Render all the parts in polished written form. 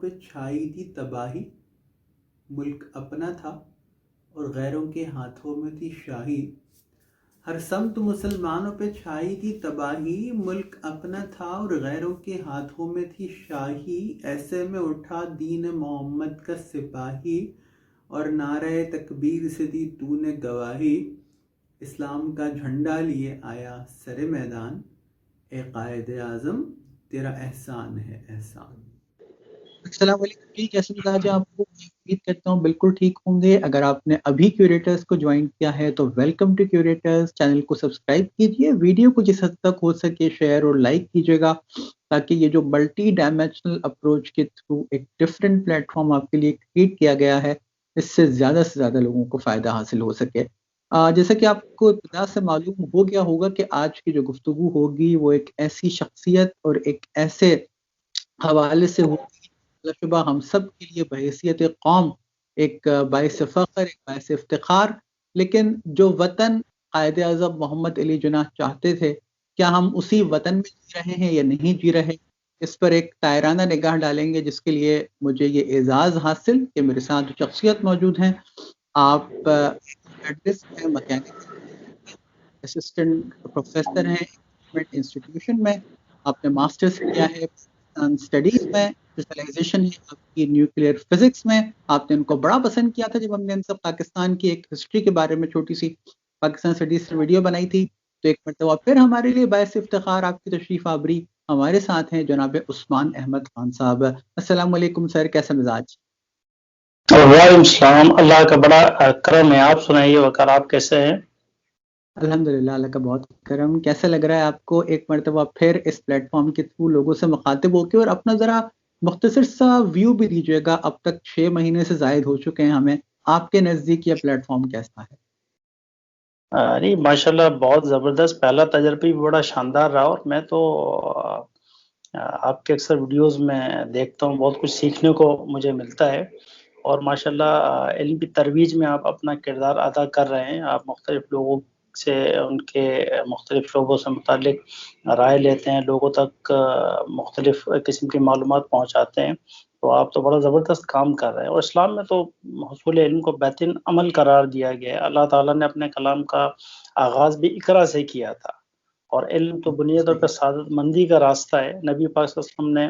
پہ چھائی تھی تباہی، ملک اپنا تھا اور غیروں کے ہاتھوں میں تھی شاہی۔ ہر سمت مسلمانوں پہ چھائی تھی تباہی، ملک اپنا تھا اور غیروں کے ہاتھوں میں تھی شاہی۔ ایسے میں اٹھا دین محمد کا سپاہی اور نعرہ تکبیر سے دی تو نے گواہی۔ اسلام کا جھنڈا لیے آیا سر میدان، اے قائد اعظم تیرا احسان ہے احسان۔ السلام علیکم جی، کیسے مزاج ہے آپ کو؟ امید کرتا ہوں بالکل ٹھیک ہوں گے۔ اگر آپ نے ابھی کیوریٹرز کو جوائن کیا ہے تو ویلکم ٹو کیوریٹرز، چینل کو سبسکرائب کیجئے، ویڈیو کو جس حد تک ہو سکے شیئر اور لائک کیجئے گا تاکہ یہ جو ملٹی ڈائمینشنل اپروچ کے تھرو ایک ڈفرینٹ پلیٹ فارم آپ کے لیے کریٹ کیا گیا ہے، اس سے زیادہ لوگوں کو فائدہ حاصل ہو سکے۔ جیسا کہ آپ کو ابتدا سے معلوم ہو گیا ہوگا کہ آج کی جو گفتگو ہوگی وہ ایک ایسی شخصیت اور ایک ایسے حوالے سے ہوگی شبہ ہم سب کے لیے بحیثیت قوم ایک باعث فخر، ایک باعث افتخار۔ لیکن جو وطن قائد اعظم محمد علی جناح چاہتے تھے، کیا ہم اسی وطن میں جی رہے ہیں یا نہیں جی رہے، اس پر ایک طائرانہ نگاہ ڈالیں گے، جس کے لیے مجھے یہ اعزاز حاصل کہ میرے ساتھ شخصیت موجود ہیں۔ آپ ہیں، مکینک اسسٹنٹ پروفیسر ہیں گورنمنٹ انسٹیٹیوشن میں، آپ نے ماسٹرز کیا ہے اسٹڈیز میں، اسپیشلائزیشن ہے آپ کی نیوکلیئر فزکس میں۔ آپ نے ان کو بڑا پسند کیا تھا جب ہم نے ان سب پاکستان کی ایک ہسٹری کے بارے میں چھوٹی سی پاکستان اسٹڈیز سے ویڈیو بنائی تھی، تو ایک مرتبہ پھر ہمارے لیے باعث افتخار آپ کی تشریف آوری۔ ہمارے ساتھ ہیں جناب عثمان احمد خان صاحب۔ السلام علیکم سر، کیسا مزاج؟ وعلیکم السلام، اللہ کا بڑا کرم ہے۔ آپ سنائیے وقار، آپ کیسے ہیں؟ الحمدللہ، اللہ کا بہت کرم۔ کیسا لگ رہا ہے آپ کو ایک مرتبہ پھر اس پلیٹ فارم کے تھرو لوگوں سے مخاطب ہو کے، اور اپنا ذرا مختصر سا ویو بھی دیجیے گا؟ اب تک 6 مہینے سے زائد ہو چکے ہیں ہمیں، آپ کے نزدیک یہ پلیٹ فارم کیسا ہے؟ نہیں ماشاءاللہ بہت زبردست، پہلا تجربہ بھی بڑا شاندار رہا، اور میں تو آپ کے اکثر ویڈیوز میں دیکھتا ہوں، بہت کچھ سیکھنے کو مجھے ملتا ہے، اور ماشاءاللہ علم کی ترویج میں آپ اپنا کردار ادا کر رہے ہیں۔ آپ مختلف لوگوں سے، ان کے مختلف شعبوں سے متعلق رائے لیتے ہیں، لوگوں تک مختلف قسم کی معلومات پہنچاتے ہیں، تو آپ تو بڑا زبردست کام کر رہے ہیں۔ اور اسلام میں تو حصول علم کو بہترین عمل قرار دیا گیا ہے۔ اللہ تعالیٰ نے اپنے کلام کا آغاز بھی اقرا سے کیا تھا، اور علم تو بنیاد طور پہ سعادت مندی کا راستہ ہے۔ نبی پاک صلی اللہ علیہ وسلم نے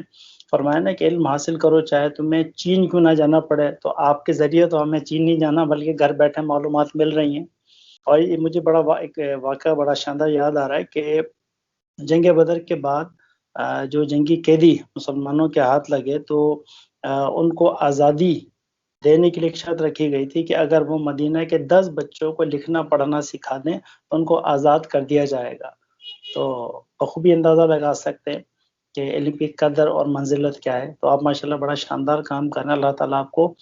فرمایا نا کہ علم حاصل کرو چاہے تمہیں چین کیوں نہ جانا پڑے، تو آپ کے ذریعے تو ہمیں چین نہیں جانا بلکہ گھر بیٹھے معلومات مل رہی ہیں۔ اور یہ مجھے بڑا ایک واقعہ بڑا شاندار یاد آ رہا ہے کہ جنگ بدر کے بعد جو جنگی قیدی مسلمانوں کے ہاتھ لگے تو ان کو آزادی دینے کے لیے ایک شرط رکھی گئی تھی کہ اگر وہ مدینہ کے 10 بچوں کو لکھنا پڑھنا سکھا دیں تو ان کو آزاد کر دیا جائے گا۔ تو بخوبی اندازہ لگا سکتے ہیں کہ علم کی قدر اور منزلت کیا ہے۔ تو آپ ماشاءاللہ بڑا شاندار کام کرنا، اللہ تعالیٰ آپ کو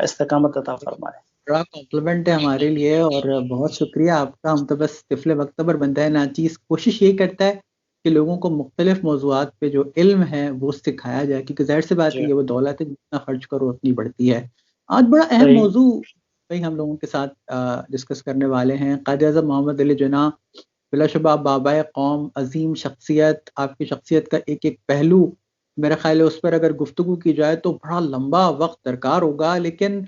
استقامت عطا فرمائے۔ بڑا کمپلیمنٹ ہے ہمارے لیے، اور بہت شکریہ آپ کا۔ ہم تو بس طفل مکتبر بندہ ہے ناچیز، کوشش یہی کرتا ہے کہ لوگوں کو مختلف موضوعات پہ جو علم ہے وہ سکھایا جائے، کیونکہ ظاہر سی بات ہے یہ وہ دولت ہے جتنا خرچ کرو اتنی بڑھتی ہے۔ آج بڑا اہم موضوع ہم لوگوں کے ساتھ ڈسکس کرنے والے ہیں۔ قائد اعظم محمد علی جناح بلا شبہ بابائے قوم، عظیم شخصیت، آپ کی شخصیت کا ایک ایک پہلو میرا خیال ہے اس پر اگر گفتگو کی جائے تو بڑا لمبا وقت درکار ہوگا، لیکن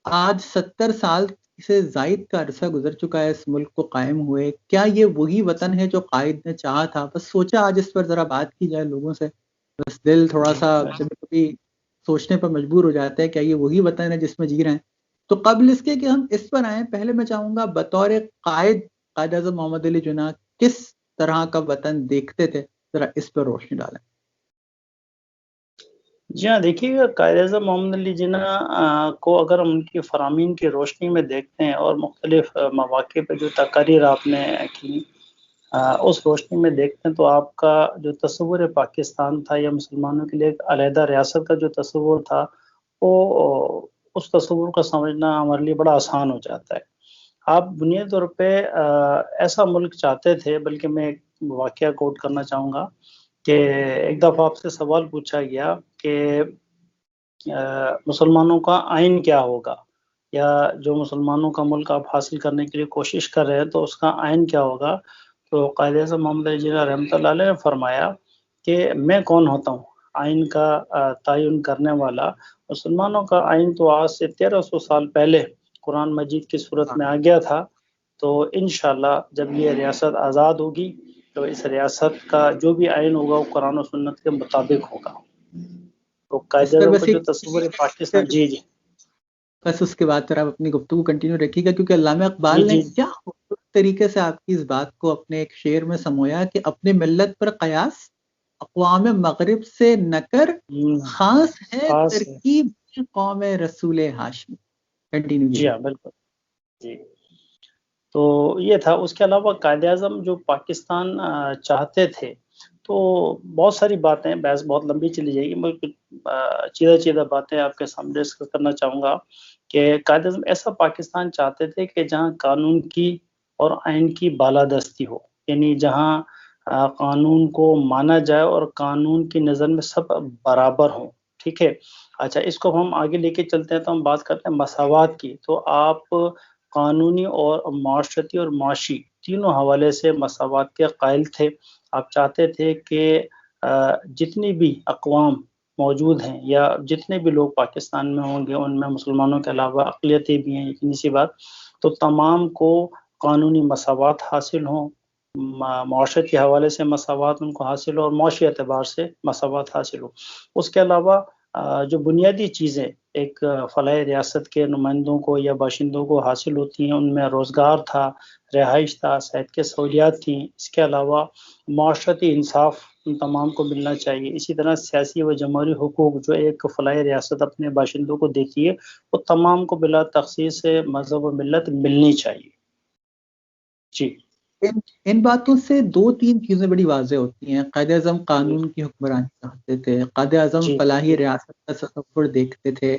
آج 70 سال سے زائد کا عرصہ گزر چکا ہے اس ملک کو قائم ہوئے۔ کیا یہ وہی وطن ہے جو قائد نے چاہا تھا؟ بس سوچا آج اس پر ذرا بات کی جائے لوگوں سے، بس دل تھوڑا سا کبھی سوچنے پر مجبور ہو جاتا ہے کیا یہ وہی وطن ہے جس میں جی رہے ہیں۔ تو قبل اس کے کہ ہم اس پر آئیں، پہلے میں چاہوں گا بطور قائد اعظم محمد علی جناح کس طرح کا وطن دیکھتے تھے، ذرا اس پر روشنی ڈالیں۔ جی ہاں، دیکھیے گا قائد اعظم محمد علی جناح کو اگر ہم ان کی فرامین کی روشنی میں دیکھتے ہیں اور مختلف مواقع پہ جو تقاریر آپ نے کی اس روشنی میں دیکھتے ہیں، تو آپ کا جو تصور پاکستان تھا یا مسلمانوں کے لیے ایک علیحدہ ریاست کا جو تصور تھا، وہ اس تصور کا سمجھنا ہمارے لیے بڑا آسان ہو جاتا ہے۔ آپ بنیادی طور پہ ایسا ملک چاہتے تھے، بلکہ میں ایک واقعہ کوٹ کرنا چاہوں گا کہ ایک دفعہ آپ سے سوال پوچھا گیا کہ مسلمانوں کا آئین کیا ہوگا، یا جو مسلمانوں کا ملک آپ حاصل کرنے کے لیے کوشش کر رہے ہیں تو اس کا آئین کیا ہوگا؟ تو قائد اعظم محمد علی جناح رحمۃ اللہ علیہ نے فرمایا کہ میں کون ہوتا ہوں، آئین کا تعین کرنے والا. مسلمانوں کا آئین تو آج سے 1300 سال پہلے قرآن مجید کی صورت میں آ گیا تھا. تو انشاءاللہ جب یہ ریاست آزاد ہوگی تو اس ریاست کا جو بھی آئین ہوگا وہ قرآن و سنت کے مطابق ہوگا. تو قائد اعظم کا جو تصور ہے پاکستان. جی جی بس اس کے بعد پھر آپ اپنی گفتگو کنٹینیو رکھیے گا، کیونکہ علامہ اقبال نے کیا خوبصورت طریقے سے آپ کی اس بات کو اپنے ایک شعر میں سمویا کہ اپنی ملت پر قیاس اقوام مغرب سے نہ کر، خاص ہے ترکیب قوم رسول ہاشمی. کنٹینیو. جی ہاں بالکل. جی تو یہ تھا. اس کے علاوہ قائد اعظم جو پاکستان چاہتے تھے تو بہت ساری باتیں، بحث بہت لمبی چلی جائے گی، میں چیدہ باتیں آپ کے سامنے ڈسکس کرنا چاہوں گا کہ قائد اعظم ایسا پاکستان چاہتے تھے کہ جہاں قانون کی اور آئین کی بالادستی ہو، یعنی جہاں قانون کو مانا جائے اور قانون کی نظر میں سب برابر ہوں. ٹھیک ہے. اچھا، اس کو ہم آگے لے کے چلتے ہیں تو ہم بات کرتے ہیں مساوات کی. تو آپ قانونی اور معاشرتی اور معاشی تینوں حوالے سے مساوات کے قائل تھے. آپ چاہتے تھے کہ جتنی بھی اقوام موجود ہیں یا جتنے بھی لوگ پاکستان میں ہوں گے، ان میں مسلمانوں کے علاوہ اقلیتیں بھی ہیں، یقینی سی بات، تو تمام کو قانونی مساوات حاصل ہوں، معاشرتی حوالے سے مساوات ان کو حاصل ہو اور معاشی اعتبار سے مساوات حاصل ہو. اس کے علاوہ جو بنیادی چیزیں ایک فلاحی ریاست کے نمائندوں کو یا باشندوں کو حاصل ہوتی ہیں، ان میں روزگار تھا، رہائش تھا، صحت کے سہولیات تھیں. اس کے علاوہ معاشرتی انصاف ان تمام کو ملنا چاہیے. اسی طرح سیاسی و جمہوری حقوق جو ایک فلاحی ریاست اپنے باشندوں کو دیتی ہے، وہ تمام کو بلا تخصیص مذہب و ملت ملنی چاہیے. جی ان باتوں سے دو تین چیزیں بڑی واضح ہوتی ہیں. قائد اعظم قانون کی حکمرانی چاہتے تھے، قائد اعظم فلاحی ریاست کا تصور دیکھتے تھے،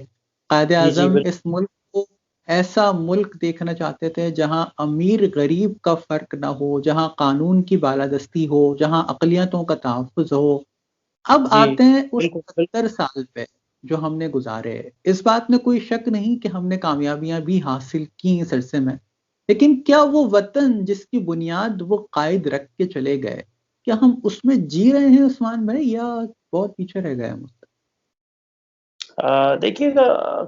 قائد اعظم اس ملک کو ایسا ملک دیکھنا چاہتے تھے جہاں امیر غریب کا فرق نہ ہو، جہاں قانون کی بالادستی ہو، جہاں اقلیتوں کا تحفظ ہو. اب آتے ہیں اس 70 سال پہ جو ہم نے گزارے. اس بات میں کوئی شک نہیں کہ ہم نے کامیابیاں بھی حاصل کی اس عرصے میں، لیکن کیا وہ وطن جس کی بنیاد وہ قائد رکھ کے چلے گئے، کیا ہم اس میں جی رہے ہیں عثمان بھائی، یا بہت پیچھے رہ گئے ہم اس سے؟ دیکھیے گا،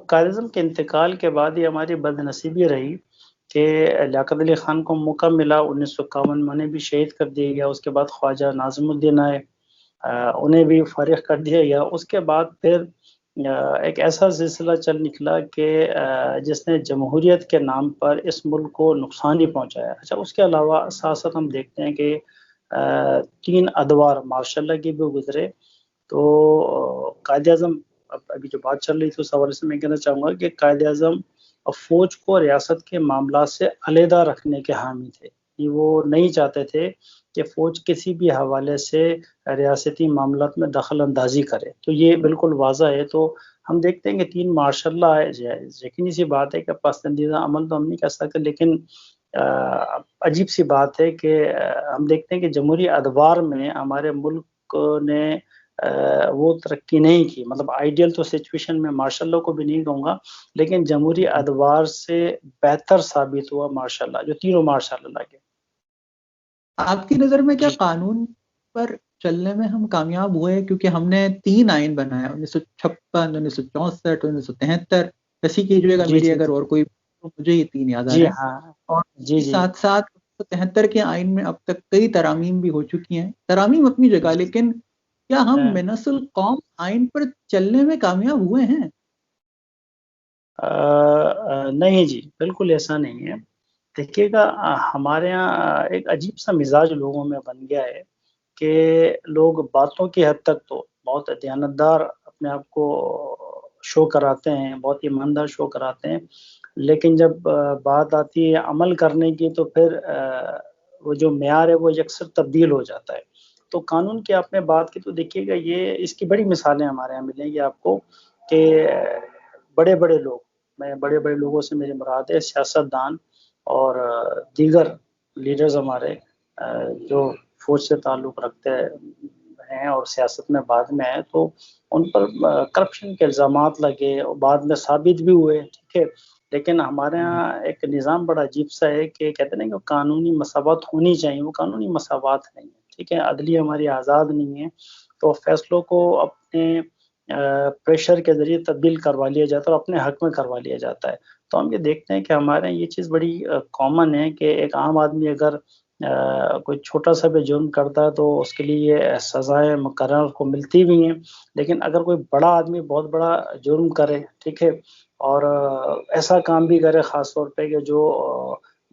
قائد اعظم کے انتقال کے بعد یہ ہماری بد نصیبی رہی کہ لیاقت علی خان کو موقع ملا، 1951 میں انہیں بھی شہید کر دیا گیا. اس کے بعد خواجہ ناظم الدین آئے، انہیں بھی فارغ کر دیا گیا. اس کے بعد پھر ایک ایسا سلسلہ چل نکلا کہ جس نے جمہوریت کے نام پر اس ملک کو نقصان ہی پہنچایا. اچھا، اس کے علاوہ ساتھ ساتھ ہم دیکھتے ہیں کہ 3 ادوار ماشاء اللہ کی بھی گزرے. تو قائد اعظم، ابھی جو بات چل رہی تھی اس حوالے سے میں کہنا چاہوں گا کہ قائد اعظم فوج کو ریاست کے معاملات سے علیحدہ رکھنے کے حامی تھے. وہ نہیں چاہتے تھے کہ فوج کسی بھی حوالے سے ریاستی معاملات میں دخل اندازی کرے. تو یہ بالکل واضح ہے. تو ہم دیکھتے ہیں کہ 3 ماشاء اللہ ہے، یقینی سی بات ہے کہ پسندیدہ عمل تو ہم نہیں کہہ سکتے، لیکن عجیب سی بات ہے کہ ہم دیکھتے ہیں کہ جمہوری ادوار میں ہمارے ملک نے وہ ترقی نہیں کی. مطلب آئیڈیل تو سچویشن میں ماشاء اللہ کو بھی نہیں کہوں گا، لیکن جمہوری ادوار سے بہتر ثابت ہوا ماشاء اللہ، جو تینوں ماشاء اللہ کے. آپ کی نظر میں کیا قانون پر چلنے میں ہم کامیاب ہوئے؟ کیونکہ ہم نے 3 آئین بنایا، 1956، 1964، 1973. اسی کیجیے گا میری اگر اور کوئی، مجھے یہ 3 یاد آ رہے ہیں. اور ساتھ ساتھ 73 کے آئین میں اب تک کئی ترامیم بھی ہو چکی ہیں. ترامیم اپنی جگہ، لیکن کیا ہم منص القوم آئین پر چلنے میں کامیاب ہوئے ہیں؟ نہیں جی، بالکل ایسا نہیں ہے. دیکھیے گا، ہمارے ہاں ایک عجیب سا مزاج لوگوں میں بن گیا ہے کہ لوگ باتوں کی حد تک تو بہت دیانتدار اپنے آپ کو شو کراتے ہیں، بہت ایماندار شو کراتے ہیں، لیکن جب بات آتی ہے عمل کرنے کی تو پھر وہ جو معیار ہے وہ یکسر تبدیل ہو جاتا ہے. تو قانون کی آپ نے بات کی تو دیکھیے گا، یہ اس کی بڑی مثالیں ہمارے یہاں ملیں گی آپ کو کہ بڑے بڑے لوگ، میں بڑے بڑے لوگوں سے میری مراد ہے سیاست دان اور دیگر لیڈرز ہمارے جو فوج سے تعلق رکھتے ہیں اور سیاست میں بعد میں آئے، تو ان پر کرپشن کے الزامات لگے اور بعد میں ثابت بھی ہوئے. ٹھیک ہے، لیکن ہمارے ہاں ایک نظام بڑا عجیب سا ہے کہ کہتے ہیں کہ قانونی مساوات ہونی چاہیے، وہ قانونی مساوات نہیں ہے. ٹھیک ہے، عدلیہ ہماری آزاد نہیں ہے، تو فیصلوں کو اب اپنے پریشر کے ذریعے تبدیل کروا لیا جاتا ہے اور اپنے حق میں کروا لیا جاتا ہے. تو ہم یہ دیکھتے ہیں کہ ہمارے یہاں یہ چیز بڑی کامن ہے کہ ایک عام آدمی اگر کوئی چھوٹا سا بھی جرم کرتا ہے تو اس کے لیے سزائیں مقرر کو ملتی بھی ہیں، لیکن اگر کوئی بڑا آدمی بہت بڑا جرم کرے، ٹھیک ہے، اور ایسا کام بھی کرے خاص طور پہ کہ جو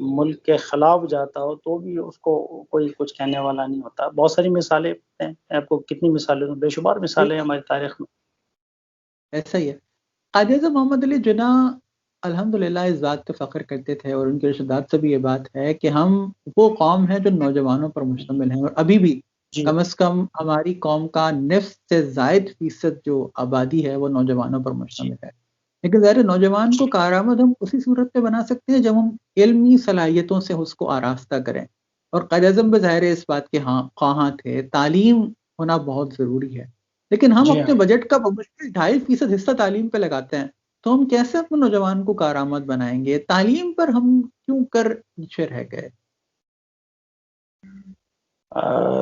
ملک کے خلاف جاتا ہو، تو بھی اس کو کوئی کچھ کہنے والا نہیں ہوتا. بہت ساری مثالیں ہیں، میں آپ کو کتنی مثالیں دوں، بے شمار مثالیں ہیں ہماری تاریخ میں. ایسا ہی ہے. قائد اعظم محمد علی جناح الحمدللہ اس بات کا فخر کرتے تھے، اور ان کے ارشادات سے بھی یہ بات ہے کہ ہم وہ قوم ہے جو نوجوانوں پر مشتمل ہیں، اور ابھی بھی جی کم از کم ہماری قوم کا نصف سے زائد فیصد جو آبادی ہے وہ نوجوانوں پر جی مشتمل ہے. لیکن ظاہر ہے نوجوان کو کارآمد ہم اسی صورت پہ بنا سکتے ہیں جب ہم علمی صلاحیتوں سے اس کو آراستہ کریں، اور قائد اعظم بظاہر اس بات کے خواہاں تھے. تعلیم ہونا بہت ضروری ہے، لیکن ہم جی اپنے ہاں. بجٹ کا بمشکل 2.5% حصہ تعلیم پہ لگاتے ہیں. تو ہم کیسے اپنے نوجوان کو کارآمد بنائیں گے؟ تعلیم پر ہم کیوں کر پیچھے رہ گئے؟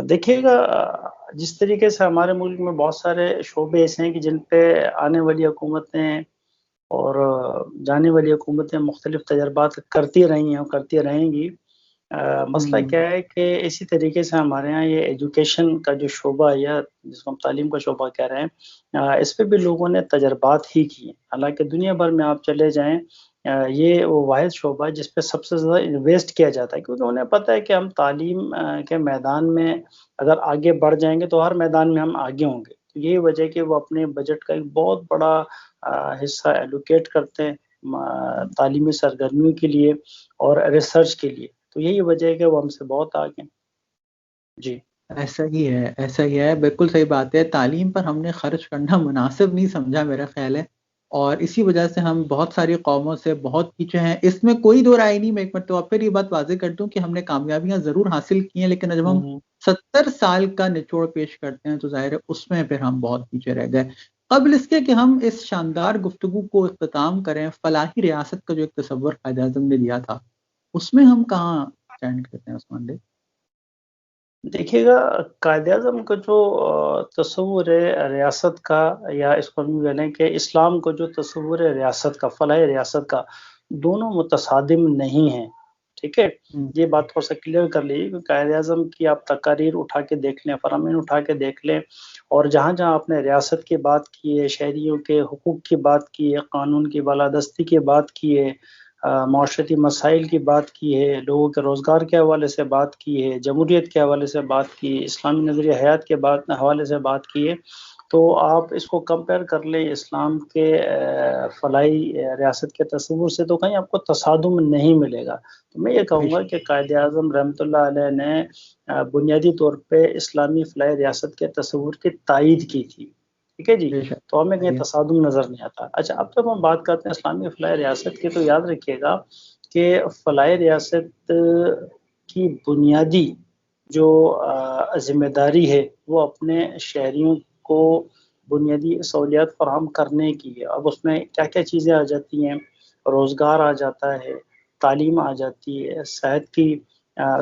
دیکھیے گا، جس طریقے سے ہمارے ملک میں بہت سارے شعبے ایسے ہیں کہ جن پہ آنے والی حکومتیں اور جانے والی حکومتیں مختلف تجربات کرتی رہی ہیں اور کرتی رہیں گی. مسئلہ کیا ہے کہ اسی طریقے سے ہمارے ہاں یہ ایجوکیشن کا جو شعبہ ہے، یا جس کو ہم تعلیم کا شعبہ کہہ رہے ہیں، اس پہ بھی لوگوں نے تجربات ہی کیے. حالانکہ دنیا بھر میں آپ چلے جائیں، یہ وہ واحد شعبہ ہے جس پہ سب سے زیادہ انویسٹ کیا جاتا ہے، کیونکہ انہیں پتہ ہے کہ ہم تعلیم کے میدان میں اگر آگے بڑھ جائیں گے تو ہر میدان میں ہم آگے ہوں گے. تو یہی وجہ ہے کہ وہ اپنے بجٹ کا ایک بہت بڑا حصہ ایلوکیٹ کرتے ہیں تعلیمی سرگرمیوں کے لیے اور ریسرچ کے لیے. تو یہی وجہ ہے کہ وہ ہم سے بہت آگے ہیں. جی ایسا ہی ہے، ایسا ہی ہے، بالکل صحیح بات ہے. تعلیم پر ہم نے خرچ کرنا مناسب نہیں سمجھا میرا خیال ہے، اور اسی وجہ سے ہم بہت ساری قوموں سے بہت پیچھے ہیں. اس میں کوئی دو رائے نہیں. میں ایک مرتبہ پھر یہ بات واضح کر دوں کہ ہم نے کامیابیاں ضرور حاصل کی ہیں، لیکن جب ہم 70 سال کا نچوڑ پیش کرتے ہیں تو ظاہر ہے اس میں پھر ہم بہت پیچھے رہ گئے. قبل اس کے کہ ہم اس شاندار گفتگو کو اختتام کریں، فلاحی ریاست کا جو ایک تصور قائد اعظم نے دیا تھا، اس میں ہم کہاں اسٹینڈ کرتے ہیں عثمان بھائی؟ دیکھیے گا، قائد اعظم کا جو تصور ہے ریاست کا، یا اس کو ہم کہیں کہ اسلام کو جو تصور ہے ریاست کا، فلاح ریاست کا، دونوں متصادم نہیں ہیں. ٹھیک ہے، یہ بات تھوڑا سا کلیئر کر لیجیے کہ قائد اعظم کی آپ تقاریر اٹھا کے دیکھ لیں، فرامین اٹھا کے دیکھ لیں، اور جہاں جہاں آپ نے ریاست کی بات کی ہے، شہریوں کے حقوق کی بات کی ہے، قانون کی بالادستی کی بات کی ہے، معاشرتی مسائل کی بات کی ہے، لوگوں کے روزگار کے حوالے سے بات کی ہے، جمہوریت کے حوالے سے بات کی ہے، اسلامی نظریہ حیات کے حوالے سے بات کی ہے، تو آپ اس کو کمپیئر کر لیں اسلام کے فلاحی ریاست کے تصور سے، تو کہیں آپ کو تصادم نہیں ملے گا. تو میں یہ کہوں گا کہ قائد اعظم رحمۃ اللہ علیہ نے بنیادی طور پہ اسلامی فلاحی ریاست کے تصور کی تائید کی تھی. ٹھیک ہے جی، تو ہمیں کہیں تصادم نظر نہیں آتا. اچھا، اب جب ہم بات کرتے ہیں اسلامی فلاحی ریاست کی، تو یاد رکھیے گا کہ فلاحی ریاست کی بنیادی جو ذمہ داری ہے وہ اپنے شہریوں کو بنیادی سہولیات فراہم کرنے کی ہے. اب اس میں کیا کیا چیزیں آ جاتی ہیں؟ روزگار آ جاتا ہے، تعلیم آ جاتی ہے، صحت کی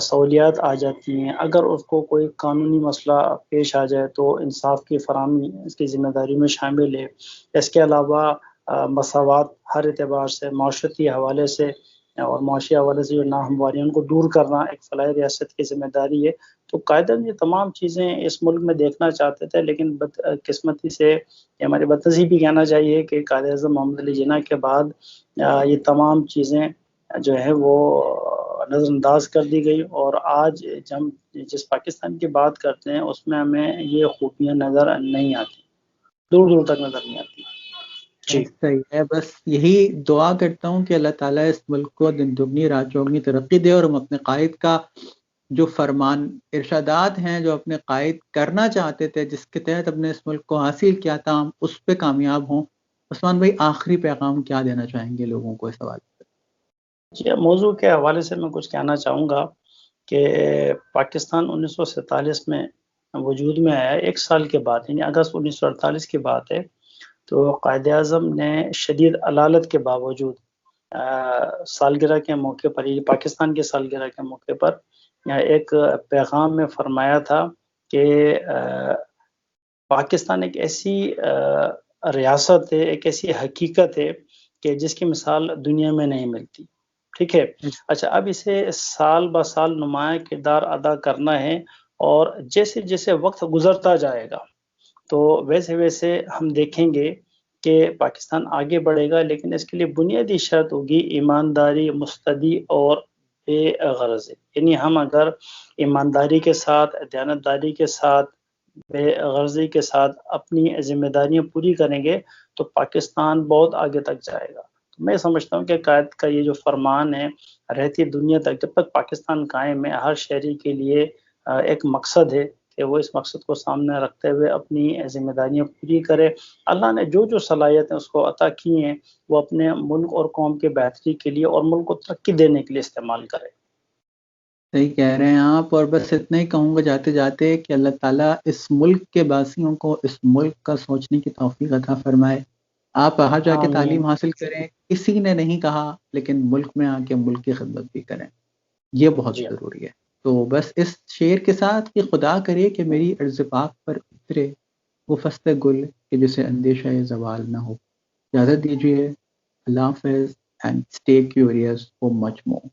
سہولیات آ جاتی ہیں. اگر اس کو کوئی قانونی مسئلہ پیش آ جائے تو انصاف کی فراہمی اس کی ذمہ داری میں شامل ہے. اس کے علاوہ مساوات ہر اعتبار سے، معاشرتی حوالے سے اور معاشی حوالے سے جو ناہمواریوں ان کو دور کرنا ایک فلاحی ریاست کی ذمہ داری ہے. تو قائد اعظم یہ تمام چیزیں اس ملک میں دیکھنا چاہتے تھے، لیکن بدقسمتی سے، ہماری بدنصیبی کہنا چاہیے کہ قائد اعظم محمد علی جناح کے بعد یہ تمام چیزیں جو ہے وہ نظر انداز کر دی گئی، اور آج ہم جس پاکستان کی بات کرتے ہیں اس میں ہمیں یہ خوبیاں نظر نہیں آتی، دور دور تک نظر نہیں آتی. جی صحیح ہے، بس یہی دعا کرتا ہوں کہ اللہ تعالیٰ اس ملک کو دن دگنی رات چوگنی ترقی دے، اور ہم اپنے قائد کا جو فرمان ارشادات ہیں جو اپنے قائد کرنا چاہتے تھے، جس کے تحت اپنے اس ملک کو حاصل کیا تھا، ہم اس پہ کامیاب ہوں. عثمان بھائی، آخری پیغام کیا دینا چاہیں گے لوگوں کو اس حوالے سے؟ جی، موضوع کے حوالے سے میں کچھ کہنا چاہوں گا کہ پاکستان 1947 میں وجود میں آیا، 1 سال کے بعد، یعنی اگست 1948 کی بات ہے. تو قائد اعظم نے شدید علالت کے باوجود سالگرہ کے موقع پر، یہ پاکستان کے سالگرہ کے موقع پر ایک پیغام میں فرمایا تھا کہ پاکستان ایک ایسی ریاست ہے، ایک ایسی حقیقت ہے کہ جس کی مثال دنیا میں نہیں ملتی. ٹھیک ہے. اچھا، اب اسے سال بہ سال نمایاں کردار ادا کرنا ہے، اور جیسے جیسے وقت گزرتا جائے گا تو ویسے ویسے ہم دیکھیں گے کہ پاکستان آگے بڑھے گا، لیکن اس کے لیے بنیادی شرط ہوگی ایمانداری، مستدی اور بے غرضی. یعنی ہم اگر ایمانداری کے ساتھ، دیانتداری کے ساتھ، بے غرضی کے ساتھ اپنی ذمہ داریاں پوری کریں گے تو پاکستان بہت آگے تک جائے گا. میں سمجھتا ہوں کہ قائد کا یہ جو فرمان ہے، رہتی دنیا تک جب تک پاکستان قائم ہے، ہر شہری کے لیے ایک مقصد ہے کہ وہ اس مقصد کو سامنے رکھتے ہوئے اپنی ذمہ داریاں پوری کرے. اللہ نے جو جو صلاحیتیں اس کو عطا کی ہیں وہ اپنے ملک اور قوم کے بہتری کے لیے اور ملک کو ترقی دینے کے لیے استعمال کرے. صحیح کہہ رہے ہیں آپ. اور بس اتنا ہی کہوں گا جاتے جاتے کہ اللہ تعالیٰ اس ملک کے باسیوں کو اس ملک کا سوچنے کی توفیق عطا فرمائے. آپ باہر جا کے آمین. تعلیم حاصل کریں، کسی نے نہیں کہا، لیکن ملک میں آ کے ملک کی خدمت بھی کریں، یہ بہت جی ضروری ہے. تو بس اس شعر کے ساتھ کہ خدا کرے کہ میری عرض پاک پر اترے وہ فصل گل کہ جسے اندیشہ زوال نہ ہو. اجازت دیجیے. اللہ حافظ and stay curious for much more.